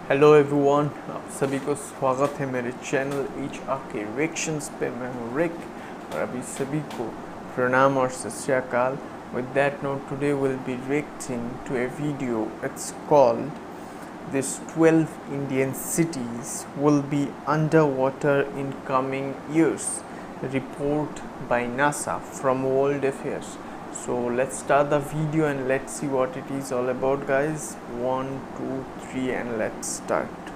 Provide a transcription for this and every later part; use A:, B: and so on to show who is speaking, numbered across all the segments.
A: Hello everyone, आप सभी को स्वागत है मेरे चैनल एच आर के रिएक्शंस पे। मैं हूँ रिक और अभी सभी को प्रणाम और सत श्री अकाल। With that note, today we'll be reacting to a video. It's called "These 12 Indian cities will be underwater in coming years." Report by NASA from World Affairs. So let's start the video and let's see what it is all about, guys. 1, 2, 3 and let's start.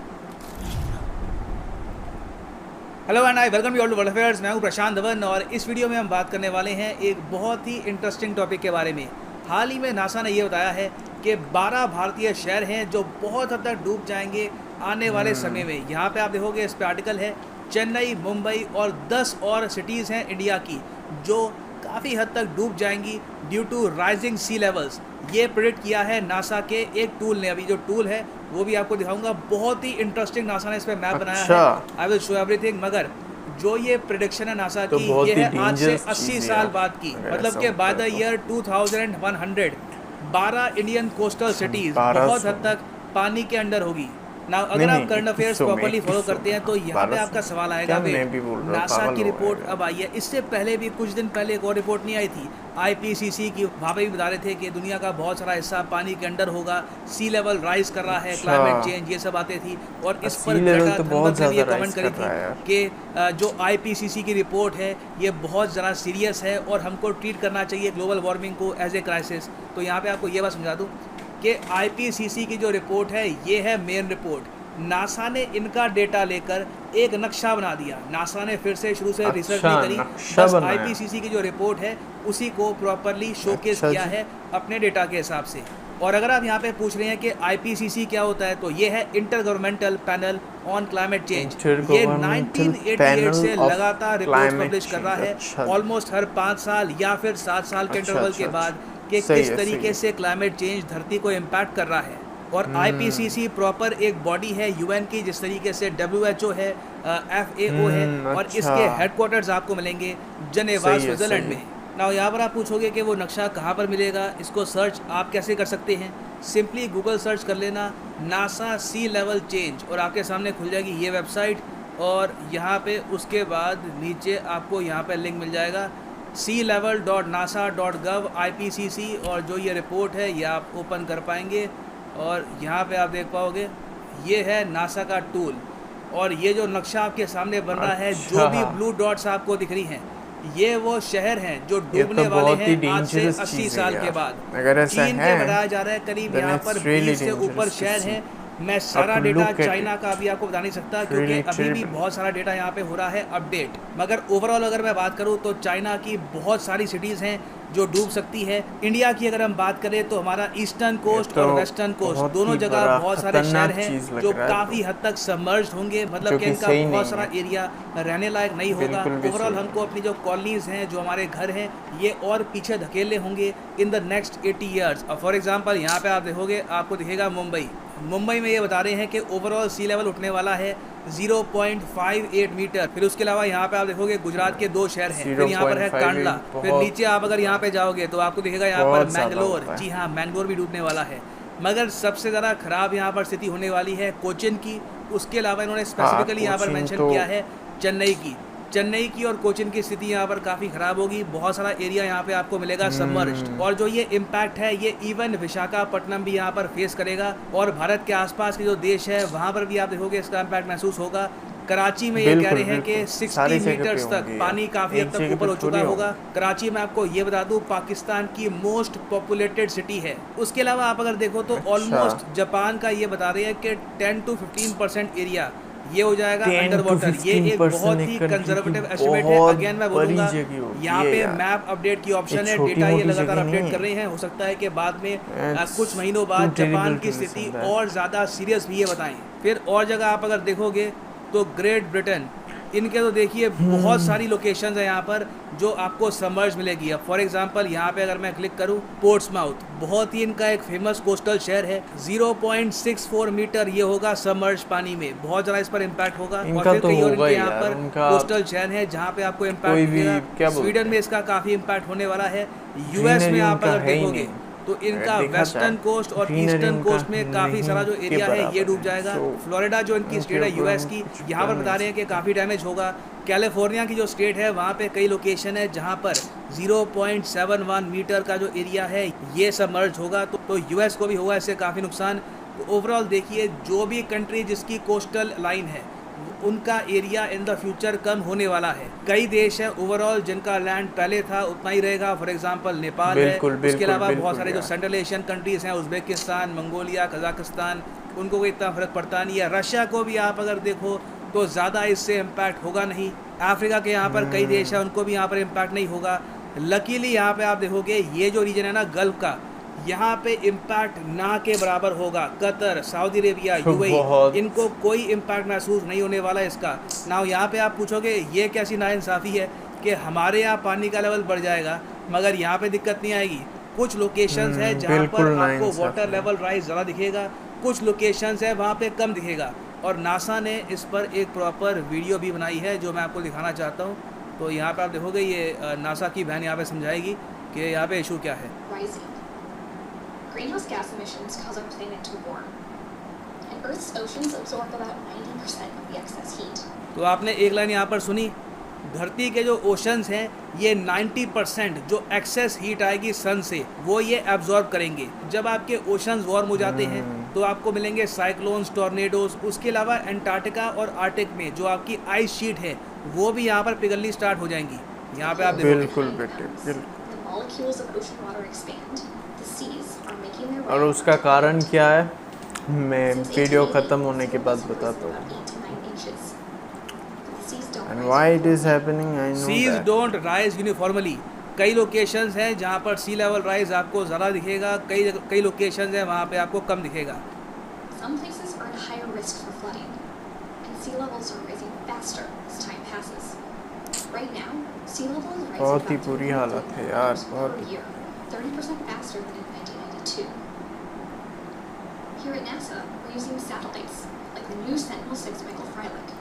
B: Hello and I welcome you all to world affairs. मैं हूं प्रशांत धवन और इस video में हम बात करने वाले हैं एक बहुत ही इंटरेस्टिंग टॉपिक के बारे में। हाल ही में नासा ने ये बताया है कि 12 भारतीय शहर हैं जो बहुत हद तक डूब जाएंगे आने वाले समय में। यहाँ पे आप देखोगे इस पे आर्टिकल है चेन्नई, मुंबई और 10 और सिटीज़ हैं इंडिया की जो काफ़ी हद तक डूब जाएंगी due to rising sea levels. ये प्रेडिक्ट किया है नासा के एक टूल ने। अभी जो टूल है वो भी आपको दिखाऊंगा, बहुत ही इंटरेस्टिंग नासा ने इस पे मैप बनाया है। I will show everything. मगर जो ये प्रेडिक्शन है नासा की, ये है आज से 80 साल बाद की, मतलब कि by the year 2100 12 Indian coastal cities बहुत हद तक पानी के अंडर होगी ना। अगर आप करंट अफेयर्स प्रॉपर्ली फॉलो करते हैं तो यहाँ पे आपका सवाल आएगा नासा की रिपोर्ट अब आई है। इससे पहले भी कुछ दिन पहले एक और रिपोर्ट नहीं आई थी IPCC की। वहाँ पे भी बता रहे थे कि दुनिया का बहुत सारा हिस्सा पानी के अंडर होगा, सी लेवल राइज कर रहा है, क्लाइमेट चेंज, ये सब आती थी। और इस पर ये कमेंट करी थी कि जो IPCC की रिपोर्ट है ये बहुत ज़्यादा सीरियस है और हमको ट्रीट करना चाहिए ग्लोबल वार्मिंग को एज ए क्राइसिस। तो यहाँ पे आपको ये बात समझा दूँ कि IPCC की जो रिपोर्ट है ये है मेन रिपोर्ट। नासा ने इनका डेटा लेकर एक नक्शा बना दिया। नासा ने फिर से शुरू से रिसर्च नहीं करी, बस IPCC की जो रिपोर्ट है उसी को प्रॉपरली शोकेस किया है अपने डेटा के हिसाब से। और अगर आप यहाँ पे पूछ रहे हैं कि IPCC क्या होता है, तो ये है inter governmental panel on climate change. ये 1988 से लगातार रिपोर्ट पब्लिश कर रहा है, ऑलमोस्ट हर 5 साल या फिर 7 साल के इंटरवल के बाद, कि किस तरीके से क्लाइमेट चेंज धरती को इम्पैक्ट कर रहा है। और IPCC प्रॉपर एक बॉडी है UN की, जिस तरीके से WHO है, FAO है, और इसके हेडक्वार्टर्स आपको मिलेंगे जनेवा, स्विट्जरलैंड में। ना यहाँ पर आप पूछोगे कि वो नक्शा कहाँ पर मिलेगा, इसको सर्च आप कैसे कर सकते हैं। सिंपली गूगल सर्च कर लेना नासा सी लेवल चेंज और आपके सामने खुल जाएगी ये वेबसाइट। और यहाँ पे उसके बाद नीचे आपको यहाँ पे लिंक मिल जाएगा sealevel.nasa.gov IPCC, और जो ये रिपोर्ट है ये आप ओपन कर पाएंगे। और यहाँ पे आप देख पाओगे ये है नासा का टूल। और ये जो नक्शा आपके सामने बन रहा है, जो भी ब्लू डॉट्स आपको दिख रही हैं, ये वो शहर हैं जो डूबने वाले हैं आज से 80 साल के बाद। चीन के बताया जा रहा है करीब यहाँ पर 20 से ऊपर शहर हैं। मैं सारा डेटा चाइना का अभी आपको बता नहीं सकता क्योंकि अभी भी बहुत सारा डेटा यहाँ पे हो रहा है अपडेट। मगर ओवरऑल अगर मैं बात करूँ तो चाइना की बहुत सारी सिटीज़ हैं जो डूब सकती है। इंडिया की अगर हम बात करें तो हमारा ईस्टर्न कोस्ट और वेस्टर्न कोस्ट दोनों जगह बहुत सारे शहर हैं जो काफ़ी हद तक सबमर्ज्ड होंगे, मतलब कि इनका बहुत सारा एरिया रहने लायक नहीं होगा। ओवरऑल हमको अपनी जो कॉलोनीज़ हैं, जो हमारे घर हैं, ये और पीछे धकेलने होंगे in the next 80 years. For example यहाँ पे आप देखोगे, आपको दिखेगा मुंबई में ये बता रहे हैं कि ओवरऑल सी लेवल उठने वाला है 0.58 मीटर। फिर उसके अलावा यहाँ पे आप देखोगे गुजरात के 2 शहर हैं, फिर यहाँ पर है कांडला। फिर नीचे आप अगर यहाँ पे जाओगे तो आपको दिखेगा यहाँ पर मैंगलोर। जी हाँ, मैंगलोर भी डूबने वाला है। मगर सबसे ज़्यादा ख़राब यहाँ पर स्थिति होने वाली है कोचिन की। उसके अलावा इन्होंने स्पेसिफिकली यहाँ पर मेंशन किया है चेन्नई की और कोचिन की स्थिति यहाँ पर काफ़ी ख़राब होगी। बहुत सारा एरिया यहाँ पे आपको मिलेगा सबमर्ज्ड। और जो ये इम्पैक्ट है ये इवन विशाखापट्टनम भी यहाँ पर फेस करेगा। और भारत के आसपास के जो देश है वहाँ पर भी आप देखोगे इसका इम्पैक्ट महसूस होगा। कराची में ये कह रहे हैं कि 60 मीटर्स तक पानी काफ़ी हद तक ऊपर हो चुका होगा। कराची में आपको ये बता दूँ पाकिस्तान की मोस्ट पॉपुलेटेड सिटी है। उसके अलावा आप अगर देखो तो ऑलमोस्ट जापान का ये बता रहे हैं कि 10 to 15% एरिया ये हो जाएगा अंडर वाटर। ये एक बहुत ही कंजर्वेटिव एस्टिमेट है। अगेन मैं बोलूँगा यहाँ पे मैप अपडेट की ऑप्शन है, डेटा ये लगातार अपडेट कर रहे हैं। हो सकता है कि बाद में कुछ महीनों बाद जापान की स्थिति और ज़्यादा सीरियस भी ये बताएं। फिर और जगह आप अगर देखोगे तो ग्रेट ब्रिटेन, इनके तो देखिए बहुत सारी लोकेशंस है यहाँ पर जो आपको सबमर्ज मिलेगी। अब फॉर एग्जांपल यहाँ पे अगर मैं क्लिक करूँ, पोर्ट्समाउथ बहुत ही इनका एक फेमस कोस्टल शहर है। 0.64 मीटर ये होगा सबमर्ज पानी में, बहुत ज़्यादा इस पर इम्पैक्ट होगा। और फिर कई और इनके यहाँ पर कोस्टल शहर है जहाँ पे आपको इम्पैक्ट मिलेगा। स्वीडन में इसका काफ़ी इम्पैक्ट होने वाला है। US में आप अगर देखोगे तो इनका
A: अगर देखा
B: वेस्टर्न
A: जाए,
B: कोस्ट और
A: greenery
B: ईस्टर्न
A: इनका
B: कोस्ट में काफ़ी सारा जो
A: नहीं
B: एरिया
A: के
B: है ये
A: बराबर
B: डूब
A: है।
B: जाएगा।
A: So,
B: फ्लोरिडा जो इनकी
A: इनके
B: स्टेट है
A: ऊपर
B: यूएस
A: हम
B: की,
A: कुछ
B: यहाँ
A: कर
B: पर
A: नहीं
B: बता रहे हैं कि काफ़ी डैमेज होगा। कैलिफोर्निया की जो स्टेट है वहाँ पे कई लोकेशन है जहाँ पर 0.71 मीटर का जो एरिया है ये सबमर्ज होगा, तो यूएस को भी होगा इससे काफ़ी नुकसान। तो ओवरऑल देखिए, जो भी कंट्री जिसकी कोस्टल लाइन है उनका एरिया इन द फ्यूचर कम होने वाला है। कई देश हैं ओवरऑल जिनका लैंड पहले था उतना ही रहेगा, फॉर एग्जांपल नेपाल है।
A: बिल्कुल
B: उसके
A: बिल्कुल
B: अलावा बहुत
A: बिल्कुल
B: सारे जो
A: यार।
B: सेंट्रल एशियन कंट्रीज हैं, उज्बेकिस्तान, मंगोलिया, कजाकिस्तान, उनको कोई इतना फर्क पड़ता नहीं है। रशिया को भी आप अगर देखो तो ज़्यादा इससे इम्पैक्ट होगा नहीं। अफ्रीका के यहाँ पर कई देश हैं उनको भी यहाँ पर इम्पैक्ट नहीं होगा। लकीली यहाँ पे आप देखोगे ये जो रीजन है ना गल्फ का, यहाँ पे इम्पैक्ट ना के बराबर होगा। कतर, सऊदी अरेबिया, यूएई,
A: बहुत
B: इनको कोई इम्पैक्ट महसूस नहीं होने वाला है इसका ना। यहाँ पे आप पूछोगे ये कैसी नाइंसाफ़ी है कि हमारे यहाँ पानी का लेवल बढ़ जाएगा मगर यहाँ पे दिक्कत नहीं आएगी। कुछ लोकेशंस है जहाँ
A: बिल्कुल
B: पर आपको
A: नाइंसाफ़ी
B: वाटर
A: है।
B: लेवल राइज ज़्यादा दिखेगा, कुछ लोकेशंस है वहाँ पे कम दिखेगा। और नासा ने इस पर एक प्रॉपर वीडियो भी बनाई है जो मैं आपको दिखाना चाहता हूँ। तो यहाँ पे आप देखोगे ये नासा की बहन यहाँ पे समझाएगी कि यहाँ पे इशू क्या है।
C: Rising. Greenhouse gas emissions cause our planet to warm, and Earth's oceans absorb about 90% of the excess heat.
B: तो आपने एक लाइन यहाँ पर सुनी, धरती के जो ओशंस हैं ये 90% जो एक्सेस हीट आएगी सन से वो ये एब्जॉर्ब करेंगे। जब आपके ओशंस वार्म हो जाते हैं तो आपको मिलेंगे साइक्लोन्स, टॉर्नेडोज। उसके अलावा एंटार्क्टिका और आर्टिक में जो आपकी आइस शीट है वो भी यहाँ पर पिघलनी स्टार्ट हो जाएंगी। यहाँ पे आप देखोगे
A: बिल्कुल बेटे बिल्कुल।
C: The molecules of ocean water expand. The seas are making their way.
A: और उसका कारण क्या है मैं
C: Since
A: वीडियो
C: 1880,
A: ख़त्म होने के बाद
C: sea levels have
A: बताता
C: risen
A: हूँ।
C: about 8 to 9 inches. But the seas don't
A: And
C: rise
A: why it is
C: uniformly.
A: happening I know
B: seas
A: that.
B: Don't rise uniformly. कई लोकेशंस हैं जहाँ पर सी लेवल राइज आपको ज़्यादा दिखेगा, कई लोकेशंस हैं वहाँ पे आपको कम दिखेगा।
C: Some places are at higher risk for flooding, and sea levels are rising faster as time passes. Right now, sea level is rising
A: बहुत ही
C: about
A: बुरी
C: 200
A: हालत है यार,
C: meters
A: बहुत
C: per
A: he.
C: year, 30% faster than in 1992. Here at NASA, we're using satellites like the new Sentinel-6 Michael Freilich.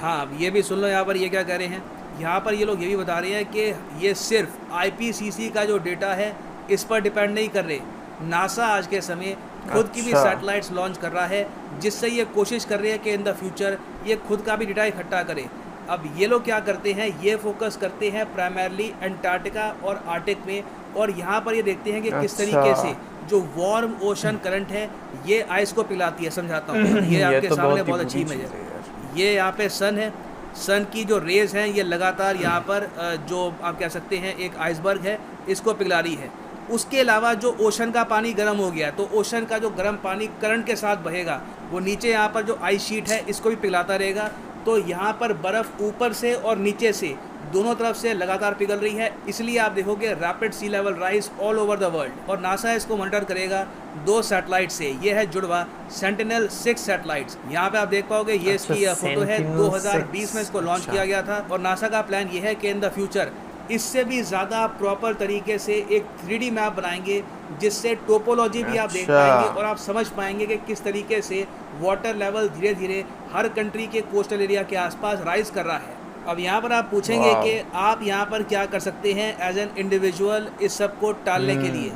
B: हाँ, अब ये भी सुन लो यहाँ पर ये क्या कह रहे हैं। यहाँ पर ये लोग ये भी बता रहे हैं कि ये सिर्फ आईपीसीसी का जो डेटा है इस पर डिपेंड नहीं कर रहे। नासा आज के समय खुद की भी
A: अच्छा।
B: सैटेलाइट्स लॉन्च कर रहा है जिससे ये कोशिश कर रही है कि इन द फ्यूचर ये खुद का भी डेटा इकट्ठा करे। अब ये लोग क्या करते हैं, ये फोकस करते हैं प्राइमरली अंटार्कटिका और आर्टिक में, और यहाँ पर ये देखते हैं कि किस
A: अच्छा।
B: तरीके से जो वार्म ओशन करंट है ये आइस को पिघलाती है। समझाता हूँ, ये आपके
A: तो
B: सामने
A: ही
B: बहुत अच्छी
A: बुरी
B: इमेज
A: चीज़
B: है।
A: यार।
B: ये यहाँ पे सन है, सन की जो रेज हैं ये लगातार यहाँ पर जो आप कह सकते हैं एक आइसबर्ग है इसको पिघला रही है। उसके अलावा जो ओशन का पानी गर्म हो गया है तो ओशन का जो गर्म पानी करंट के साथ बहेगा वो नीचे यहाँ पर जो आइस शीट है इसको भी पिघलाता रहेगा। तो यहाँ पर बर्फ़ ऊपर से और नीचे से दोनों तरफ से लगातार पिघल रही है, इसलिए आप देखोगे rapid sea level rise all over the world. और नासा इसको मॉनिटर करेगा 2 सैटेलाइट से। ये है जुड़वा सेंटिनल-6 सैटेलाइट्स। यहाँ पे आप देख पाओगे ये
A: अच्छा,
B: इसकी फोटो है।
A: Sentinel-6
B: 2020 में इसको लॉन्च
A: अच्छा।
B: किया गया था और नासा का प्लान ये है कि इन द फ्यूचर इससे भी ज़्यादा प्रॉपर तरीके से एक 3D मैप बनाएंगे जिससे टोपोलॉजी भी आप देख
A: अच्छा।
B: पाएंगे और आप समझ पाएंगे कि किस तरीके से वाटर लेवल धीरे धीरे हर कंट्री के कोस्टल एरिया के आसपास राइज कर रहा है। अब यहाँ पर आप पूछेंगे
A: वाह।
B: कि आप यहाँ पर क्या कर सकते हैं एज एन इंडिविजुअल इस सब को टालने के लिए।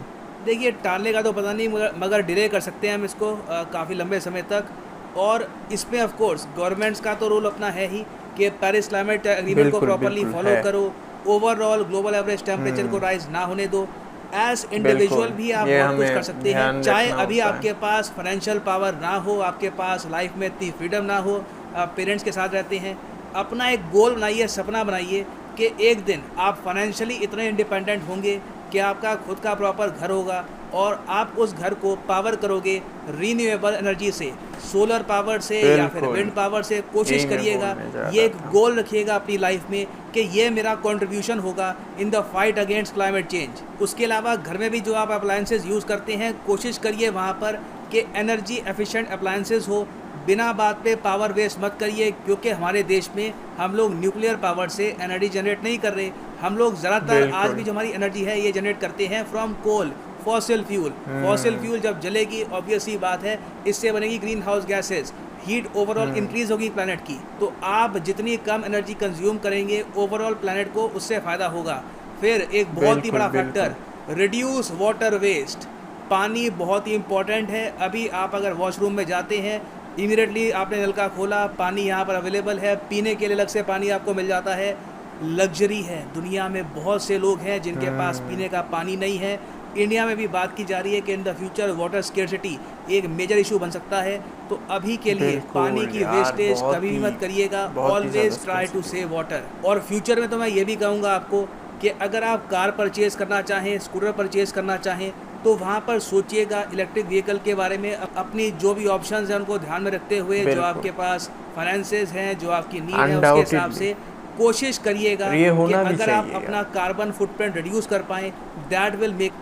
B: देखिए, टालने का तो पता नहीं मगर डिले कर सकते हैं हम इसको काफ़ी लंबे समय तक। और इसमें ऑफ कोर्स गवर्नमेंट्स का तो रोल अपना है ही कि पेरिस क्लाइमेट एग्रीमेंट को
A: बिल्कुल,
B: प्रॉपरली
A: बिल्कुल
B: फॉलो
A: है।
B: करो, ओवरऑल ग्लोबल एवरेज टेम्परेचर को राइज ना होने दो। एज इंडिविजुअल
A: बिल्कुल,
B: भी आप
A: ये
B: बहुत कुछ
A: हमें
B: कर सकते हैं।
A: ध्यान
B: चाहे
A: रखना
B: अभी
A: होता है।
B: आपके पास फाइनेंशियल पावर ना हो, आपके पास लाइफ में इतनी फ्रीडम ना हो, आप पेरेंट्स के साथ रहते हैं, अपना एक गोल बनाइए, सपना बनाइए कि एक दिन आप फाइनेंशियली इतने इंडिपेंडेंट होंगे कि आपका खुद का प्रॉपर घर होगा और आप उस घर को पावर करोगे रीन्यूएबल एनर्जी से, सोलर पावर से या फिर
A: बिल्कुल।
B: विंड पावर से। कोशिश
A: यही मैं
B: करिएगा,
A: बोलने जा
B: ये
A: रहा
B: एक
A: था।
B: गोल रखिएगा अपनी लाइफ में कि ये मेरा कंट्रीब्यूशन होगा in the fight against climate change. उसके अलावा घर में भी जो आप अप्लायंसेस यूज़ करते हैं कोशिश करिए वहाँ पर कि एनर्जी एफिशिएंट अप्लायंसेस हो, बिना बात पे पावर वेस्ट मत करिए, क्योंकि हमारे देश में हम लोग न्यूक्लियर पावर से एनर्जी जनरेट नहीं कर रहे। हम लोग ज़्यादातर
A: बिल्कुल।
B: आज भी जो हमारी एनर्जी है ये जनरेट करते हैं from coal, fossil fuel. Fossil fuel जब जलेगी ऑब्वियस ही बात है इससे बनेगी greenhouse gases, heat overall increase होगी प्लैनेट की। तो आप जितनी कम एनर्जी कंज्यूम करेंगे ओवरऑल प्लैनेट को उससे फ़ायदा होगा। फिर एक बहुत ही
A: बिल्कुल,
B: बड़ा
A: बिल्कुल।
B: Factor, reduce water waste. पानी बहुत ही इम्पॉर्टेंट है। अभी आप अगर वॉशरूम में जाते हैं, इमीडिएटली आपने नल का खोला, पानी यहाँ पर अवेलेबल है, पीने के लिए अलग से पानी आपको मिल जाता है। लग्जरी है, दुनिया में बहुत से लोग हैं जिनके पास पीने का पानी नहीं है। इंडिया में भी बात की जा रही है कि in the future water scarcity एक मेजर इशू बन सकता है। तो अभी के लिए
A: बिल्कुल
B: पानी की
A: यार,
B: वेस्टेज
A: बहुत
B: कभी भी
A: ही-
B: मत करिएगा।
A: बहुत ही
B: ऑलवेज
A: ज़्यादा
B: try to
A: scarcity।
B: Save water. और फ्यूचर में तो मैं ये भी कहूँगा आपको कि अगर आप कार परचेज़ करना चाहें, स्कूटर परचेज़ करना चाहें, तो वहाँ पर सोचिएगा इलेक्ट्रिक व्हीकल के बारे में। अपनी जो भी ऑप्शंस हैं उनको ध्यान में रखते हुए, जो
A: बिल्कुल।
B: आपके पास फाइनेंसेस हैं, जो आपकी नीड है, उसके हिसाब
A: Undoubtedly।
B: से कोशिश करिएगा
A: और ये
B: कि
A: होना भी
B: अगर आप
A: चाहिए
B: अपना
A: यार।
B: कार्बन फुटप्रिंट रिड्यूस कर पाएँ, दैट विल मेक।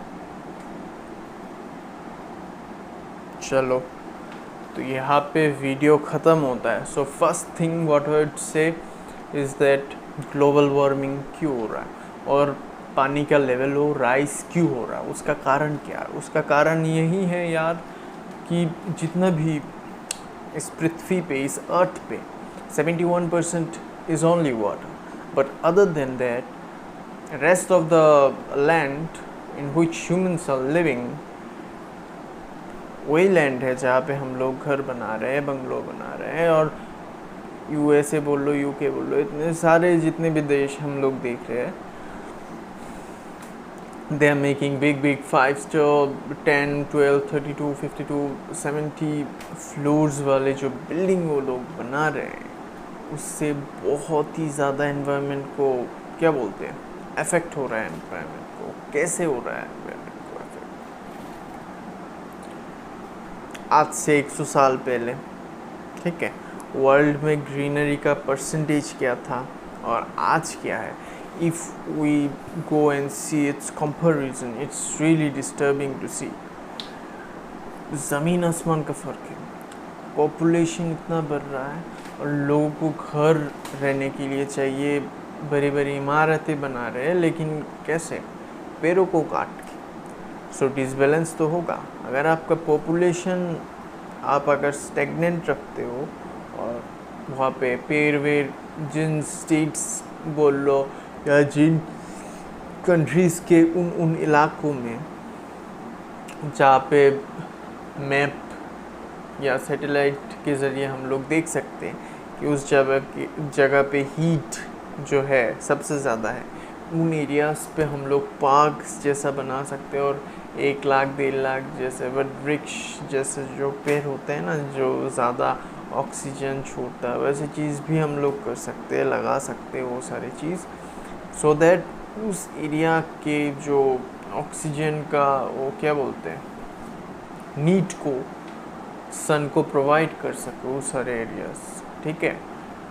A: चलो, तो यहाँ पे वीडियो ख़त्म होता है। So first thing what I would say is that global warming क्यों हो रहा है और पानी का लेवल वो राइस क्यों हो रहा है, उसका कारण क्या है? उसका कारण यही है यार कि जितना भी इस पृथ्वी पे, इस अर्थ पे 71% is only water, but other than that rest of the land in which humans are living, वही लैंड है जहाँ पे हम लोग घर बना रहे हैं, बंगलो बना रहे हैं। और यूएसए बोल लो, यूके बोल लो, इतने सारे जितने भी देश हम लोग देख रहे हैं, they are making big big 5 star 10 12 32 52 70 floors वाले जो बिल्डिंग वो लोग बना रहे हैं, उससे बहुत ही ज़्यादा एनवायरनमेंट को क्या बोलते हैं, अफेक्ट हो रहा है। एनवायरनमेंट को कैसे हो रहा है एनवायरनमेंट को अफेक्ट? आज से 100 साल पहले, ठीक है, वर्ल्ड में ग्रीनरी का परसेंटेज क्या था और आज क्या है? If we go and see its comparison, it's really disturbing to see. ज़मीन आसमान का फ़र्क है। पॉपुलेशन इतना बढ़ रहा है और लोगों को घर रहने के लिए चाहिए, बड़ी बड़ी इमारतें बना रहे हैं, लेकिन कैसे? पेड़ों को काट के। सो डिसबैलेंस तो होगा। अगर आपका पॉपुलेशन आप अगर स्टेगनेंट रखते हो और वहाँ पे पेड़ वेड़, जिन स्टेट्स बोल लो या जिन कंट्रीज़ के उन इलाकों में जहाँ पे मैप या सैटेलाइट के ज़रिए हम लोग देख सकते हैं कि उस जगह पे हीट जो है सबसे ज़्यादा है, उन एरियाज़ पे हम लोग पार्क्स जैसा बना सकते हैं। और 1 लाख 1.5 लाख जैसे वृक्ष जैसे जो पेड़ होते हैं ना, जो ज़्यादा ऑक्सीजन छोड़ता है, वैसे चीज़ भी हम लोग कर सकते हैं, लगा सकते हैं वो सारी चीज़, सो दैट उस एरिया के जो ऑक्सीजन का वो क्या बोलते हैं, नीड को, सन को प्रोवाइड कर सके वो सारे एरियाज, ठीक है।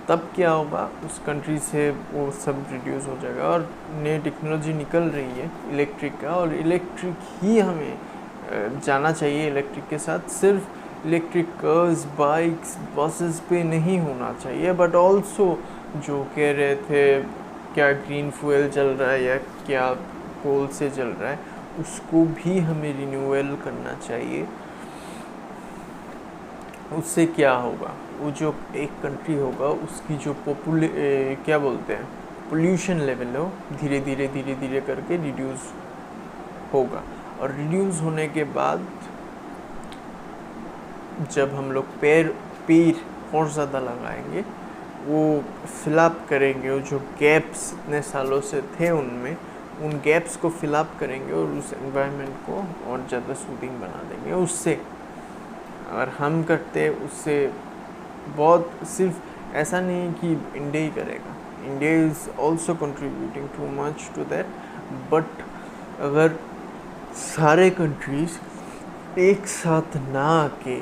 A: तब क्या होगा, उस कंट्री से वो सब रिड्यूस हो जाएगा। और नई टेक्नोलॉजी निकल रही है इलेक्ट्रिक का, और इलेक्ट्रिक ही हमें जाना चाहिए। इलेक्ट्रिक के साथ सिर्फ इलेक्ट्रिक कार्स, बाइक्स, बसेस पे नहीं होना चाहिए, बट ऑल्सो जो कह रहे थे क्या ग्रीन फ्यूल चल रहा है या क्या कोल से चल रहा है, उसको भी हमें रिन्यूएबल करना चाहिए। उससे क्या होगा, वो जो एक कंट्री होगा उसकी जो क्या बोलते हैं पोल्यूशन लेवल हो, धीरे धीरे करके रिड्यूस होगा। और रिड्यूस होने के बाद जब हम लोग पेड़ और ज़्यादा लगाएंगे, वो फिलअप करेंगे, वो जो गैप्स इतने सालों से थे उनमें, उन गैप्स को फिलअप करेंगे और उस एनवायरनमेंट को और ज़्यादा सूदिंग बना देंगे। उससे अगर हम करते, उससे बहुत, सिर्फ ऐसा नहीं कि इंडिया ही करेगा, India is also contributing to much to that, but अगर सारे कंट्रीज़ एक साथ ना आके,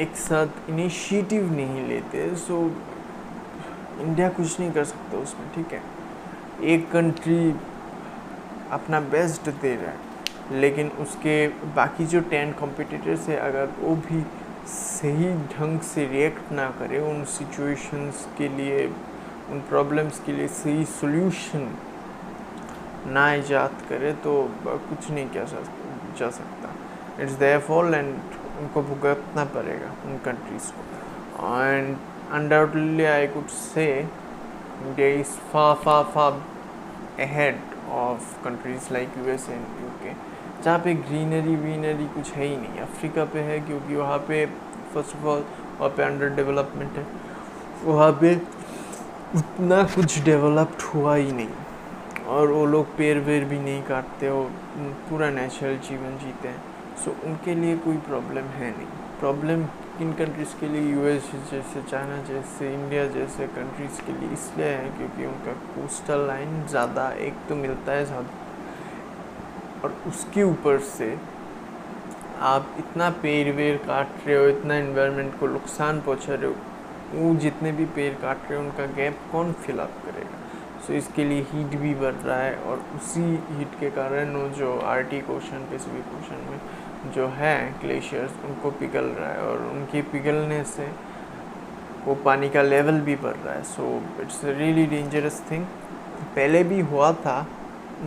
A: एक साथ इनिशिएटिव नहीं लेते, सो इंडिया कुछ नहीं कर सकता उसमें, ठीक है। एक कंट्री अपना बेस्ट दे रहा है, लेकिन उसके बाकी जो 10 कॉम्पिटिटर्स है, अगर वो भी सही ढंग से रिएक्ट ना करे उन सिचुएशंस के लिए, उन प्रॉब्लम्स के लिए सही सॉल्यूशन ना ईजाद करे, तो कुछ नहीं किया जा सकता। इट्स देयर फॉल्ट एंड उनको भुगतना पड़ेगा उन कंट्रीज़ को। And undoubtedly I could say India is far ahead of countries like USA and UK. जहाँ पे ग्रीनरी कुछ है ही नहीं। अफ्रीका पे है क्योंकि वहाँ पे फर्स्ट ऑफ ऑल वहाँ पे अंडर डेवलपमेंट है, वहाँ पे उतना कुछ डेवलप्ड हुआ ही नहीं, और वो लोग पेड़ वेड़ भी नहीं काटते, वो पूरा नेचुरल जीवन जीते हैं। सो उनके लिए कोई प्रॉब्लम है नहीं। प्रॉब्लम किन कंट्रीज़ के लिए, यूएस जैसे, चाइना जैसे, इंडिया जैसे कंट्रीज़ के लिए इसलिए है क्योंकि उनका कोस्टल लाइन ज़्यादा एक तो मिलता है ज़्यादा, और उसके ऊपर से आप इतना पेड़ वेड़ काट रहे हो, इतना एनवायरनमेंट को नुकसान पहुंचा रहे हो, वो जितने भी पेड़ काट रहे हो उनका गैप कौन फिलअप करेगा। सो इसके लिए हीट भी बढ़ रहा है, और उसी हीट के कारण वो जो आर्टिक ओशन, पैसिफिक ओशन में जो है ग्लेशियर्स, उनको पिघल रहा है, और उनके पिघलने से वो पानी का लेवल भी बढ़ रहा है। So it's a really dangerous thing. पहले भी हुआ था,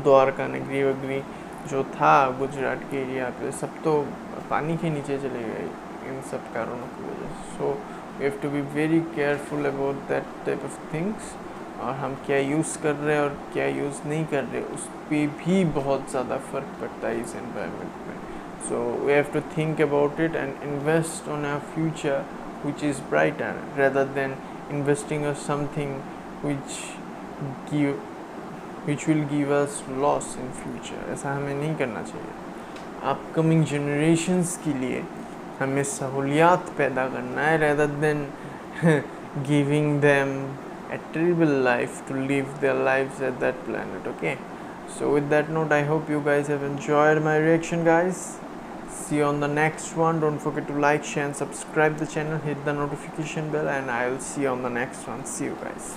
A: द्वारका नगरी वगरी जो था गुजरात के एरिया पे, सब तो पानी के नीचे चले गए इन सब कारणों की वजह से। So we have to be very careful about that type of things, और हम क्या यूज़ कर रहे हैं और क्या यूज़ नहीं कर रहे उस पर भी बहुत ज़्यादा फ़र्क पड़ता है इस एनवायरनमेंट में। So we have to think about it and invest on our future which is brighter rather than investing on something which will give us loss in future। ऐसा हमें नहीं करना चाहिए। अपकमिंग जनरेशन्स के लिए हमें सहूलियात पैदा करना है rather than giving them a terrible life to live their lives at that planet। Okay, so with that note, I hope you guys have enjoyed my reaction, guys. See you on the next one. Don't forget to like, share and subscribe the channel, hit the notification bell, and I will see you on the next one. See you guys.